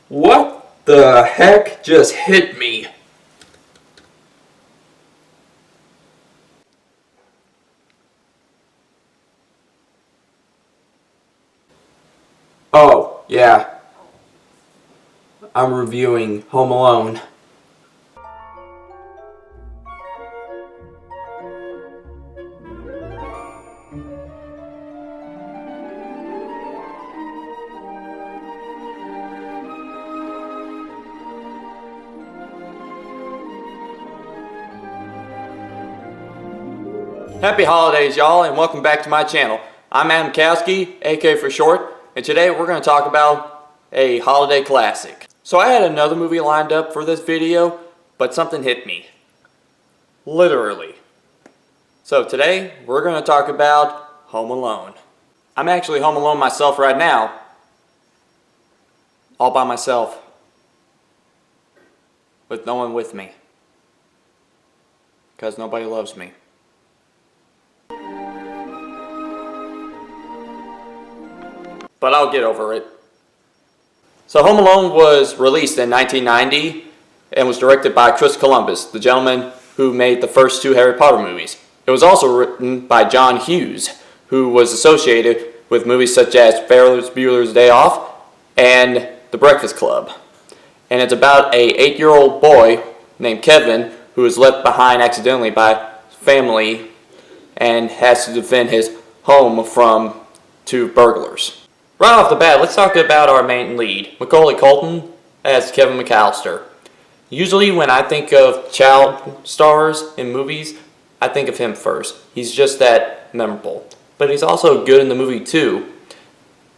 What the heck just hit me? Oh, yeah. I'm reviewing Home Alone. Happy holidays, y'all, and welcome back to my channel. I'm Adam Kowski, AK for short, and today we're going to talk about a holiday classic. So I had another movie lined up for this video, but something hit me. Literally. So today we're going to talk about Home Alone. I'm actually home alone myself right now. All by myself. With no one with me. Because nobody loves me. But I'll get over it. So Home Alone was released in 1990 and was directed by Chris Columbus, the gentleman who made the first two Harry Potter movies. It was also written by John Hughes, who was associated with movies such as Ferris Bueller's Day Off and The Breakfast Club. And it's about an 8-year-old boy named Kevin who is left behind accidentally by family and has to defend his home from two burglars. Right off the bat, let's talk about our main lead, Macaulay Culkin as Kevin McAllister. Usually when I think of child stars in movies, I think of him first. He's just that memorable. But he's also good in the movie too.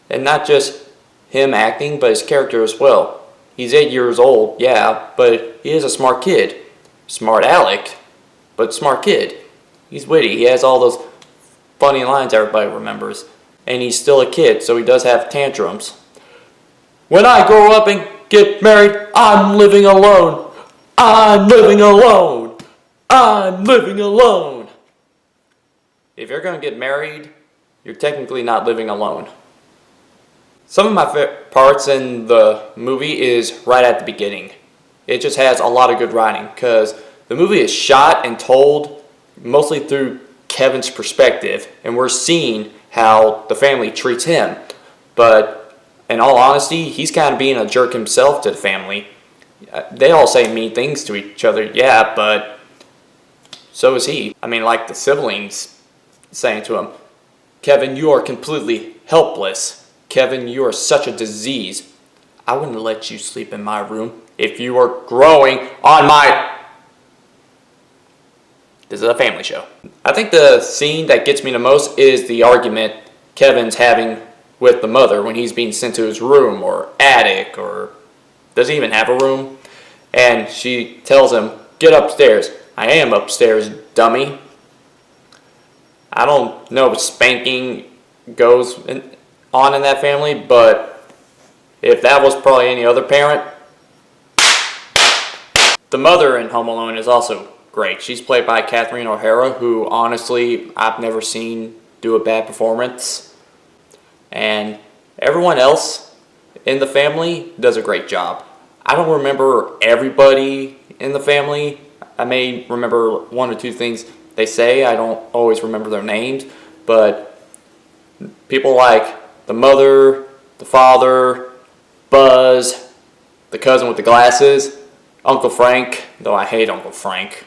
And not just him acting, but his character as well. He's 8 years old, yeah, but he is a smart kid. Smart Alec, but smart kid. He's witty, he has all those funny lines everybody remembers. And he's still a kid, so he does have tantrums. When I grow up and get married, I'm living alone. I'm living alone. I'm living alone. If you're going to get married, you're technically not living alone. Some of my favorite parts in the movie is right at the beginning. It just has a lot of good writing because the movie is shot and told mostly through Kevin's perspective, and we're seeing how the family treats him. But in all honesty, he's kind of being a jerk himself to the family. They all say mean things to each other, yeah, but so is he. I mean, like the siblings saying to him, Kevin, you are completely helpless. Kevin, you are such a disease. I wouldn't let you sleep in my room if you were growing on my... This is a family show. I think the scene that gets me the most is the argument Kevin's having with the mother when he's being sent to his room or attic, or does he even have a room? And she tells him, get upstairs. I am upstairs, dummy. I don't know if spanking goes on in that family, but if that was probably any other parent. The mother in Home Alone is also great. She's played by Catherine O'Hara, who honestly I've never seen do a bad performance. And everyone else in the family does a great job. I don't remember everybody in the family. I may remember one or two things they say. I don't always remember their names. But people like the mother, the father, Buzz, the cousin with the glasses, Uncle Frank, though I hate Uncle Frank.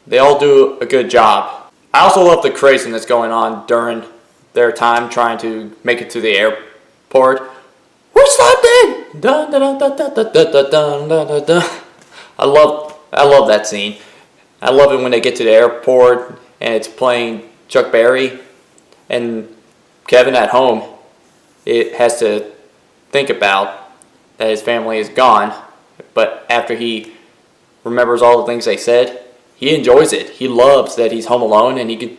They all do a good job. I also love the craziness going on during their time trying to make it to the airport. We're slugged in! Dun, dun, dun, dun, dun, dun, dun, dun, dun, dun. I love that scene. I love it when they get to the airport and it's playing Chuck Berry, and Kevin at home it has to think about that his family is gone, but after he remembers all the things they said, he enjoys it. He loves that he's home alone and he can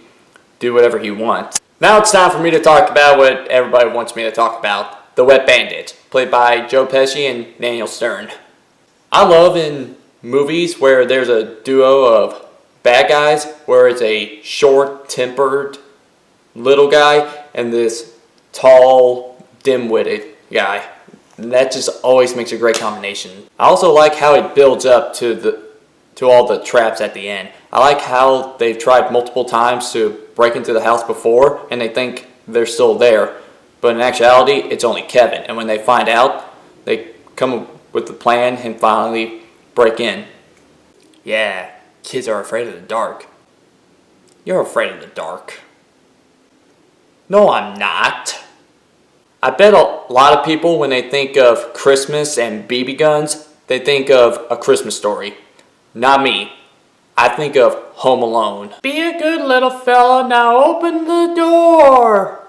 do whatever he wants. Now it's time for me to talk about what everybody wants me to talk about. The Wet Bandit, played by Joe Pesci and Daniel Stern. I love in movies where there's a duo of bad guys, where it's a short-tempered little guy and this tall, dim-witted guy. that just always makes a great combination. I also like how it builds up to all the traps at the end. I like how they've tried multiple times to break into the house before and they think they're still there, but in actuality it's only Kevin, and when they find out, they come up with the plan and finally break in. Yeah, kids are afraid of the dark. You're afraid of the dark. No, I'm not. I bet a lot of people, when they think of Christmas and BB guns, they think of A Christmas Story. Not me. I think of Home Alone. Be a good little fella, now open the door.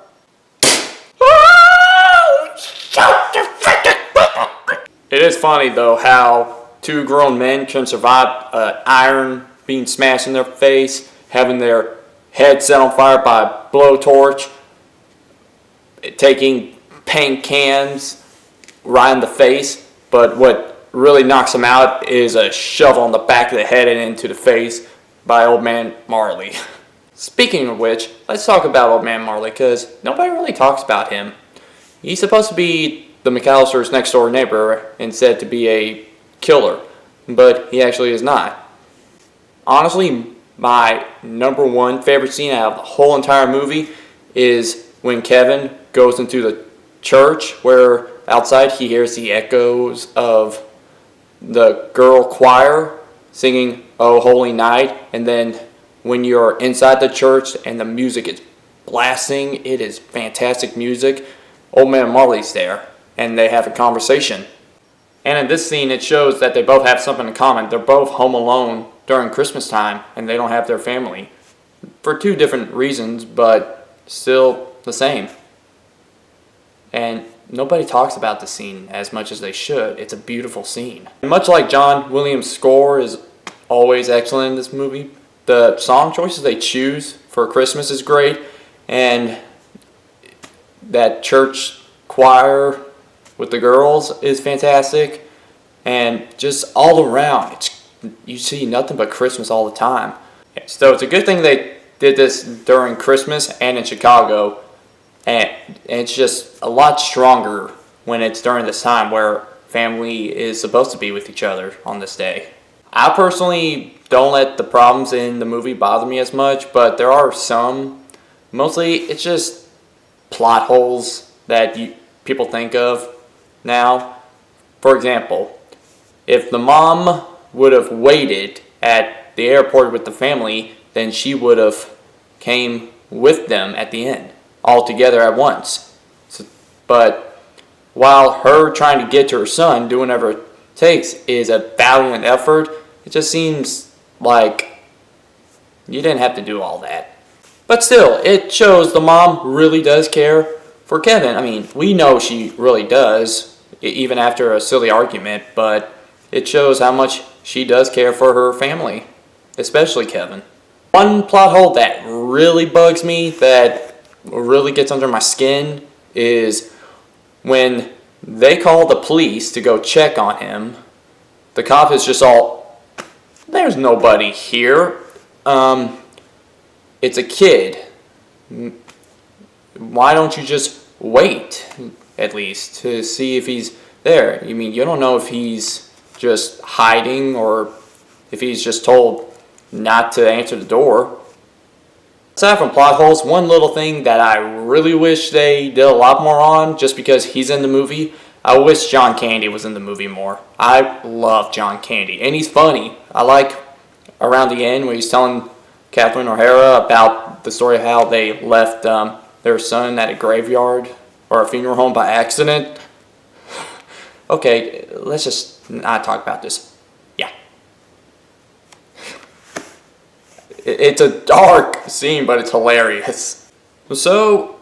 It is funny though how two grown men can survive iron being smashed in their face, having their head set on fire by a blowtorch, taking paint cans right in the face, but what really knocks them out is a shovel on the back of the head and into the face by Old Man Marley. Speaking of which, let's talk about Old Man Marley, because nobody really talks about him. He's supposed to be the McAllister's next door neighbor and said to be a killer, but he actually is not. Honestly, my number one favorite scene out of the whole entire movie is when Kevin goes into the church, where outside he hears the echoes of the girl choir singing "Oh Holy Night," and then when you're inside the church and the music is blasting, it is fantastic music. Old Man Marley's there and they have a conversation. And in this scene it shows that they both have something in common. They're both home alone during Christmas time and they don't have their family. For two different reasons, but still the same. And nobody talks about the scene as much as they should. It's a beautiful scene. And much like John Williams' score is always excellent in this movie, the song choices they choose for Christmas is great, and that church choir with the girls is fantastic, and just all around, you see nothing but Christmas all the time. So it's a good thing they did this during Christmas and in Chicago, and it's just a lot stronger when it's during this time where family is supposed to be with each other on this day. I personally don't let the problems in the movie bother me as much, but there are some. Mostly it's just plot holes that people think of now. For example, if the mom would have waited at the airport with the family, then she would have came with them at the end, all together at once. But while her trying to get to her son, doing whatever it takes, is a valiant effort, it just seems like you didn't have to do all that. But still, it shows the mom really does care for Kevin. I mean, we know she really does, even after a silly argument, but it shows how much she does care for her family, especially Kevin. One plot hole that really bugs me, that really gets under my skin, is when they call the police to go check on him. The cop is just all, "There's nobody here. It's a kid. Why don't you just wait, at least, to see if he's there?" You mean, you don't know if he's just hiding or if he's just told not to answer the door. Aside from plot holes, one little thing that I really wish they did a lot more on, just because he's in the movie, I wish John Candy was in the movie more. I love John Candy, and he's funny. I like around the end when he's telling Catherine O'Hara about the story of how they left their son at a graveyard or a funeral home by accident. Okay, let's just not talk about this. Yeah. It's a dark scene, but it's hilarious. So,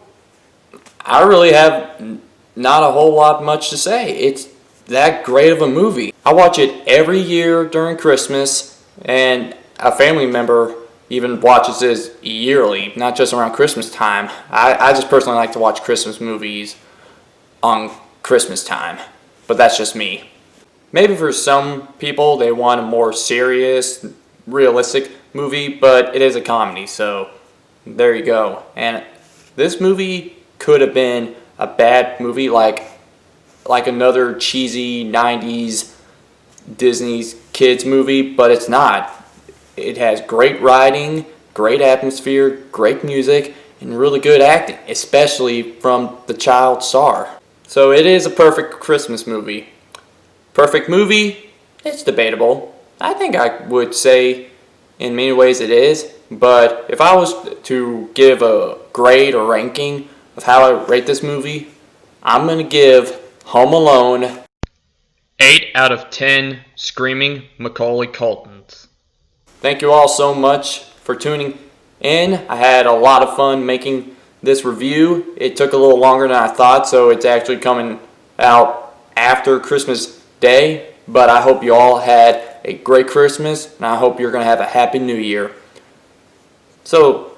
I really have not a whole lot much to say. It's that great of a movie. I watch it every year during Christmas, and a family member even watches this yearly, not just around Christmas time. I just personally like to watch Christmas movies on Christmas time, but that's just me. Maybe for some people they want a more serious, realistic movie, but it is a comedy, so there you go. And this movie could have been a bad movie like like another cheesy 90s Disney's kids movie, but it's not. It has great writing, great atmosphere, great music, and really good acting, especially from the child star. So it is a perfect Christmas movie. Perfect movie? It's debatable. I think I would say in many ways it is, but if I was to give a grade or ranking of how I rate this movie, I'm going to give Home Alone 8 out of 10 screaming Macaulay Culkins. Thank you all so much for tuning in. I had a lot of fun making this review. It took a little longer than I thought, so it's actually coming out after Christmas Day. But I hope you all had a great Christmas, and I hope you're going to have a happy New Year. So,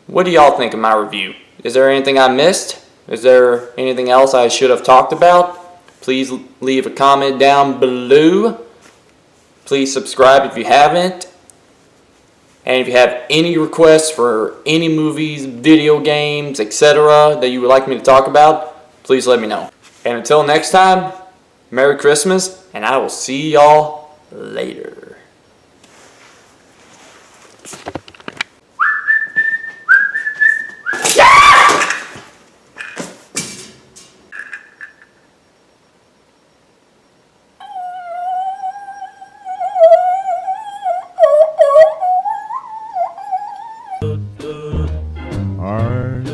what do y'all think of my review? Is there anything I missed? Is there anything else I should have talked about? Please leave a comment down below. Please subscribe if you haven't. And if you have any requests for any movies, video games, etc. that you would like me to talk about, please let me know. And until next time, Merry Christmas, and I will see y'all later. I'm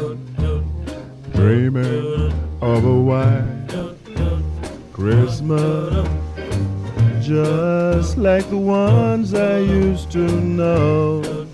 dreaming of a white Christmas, just like the ones I used to know.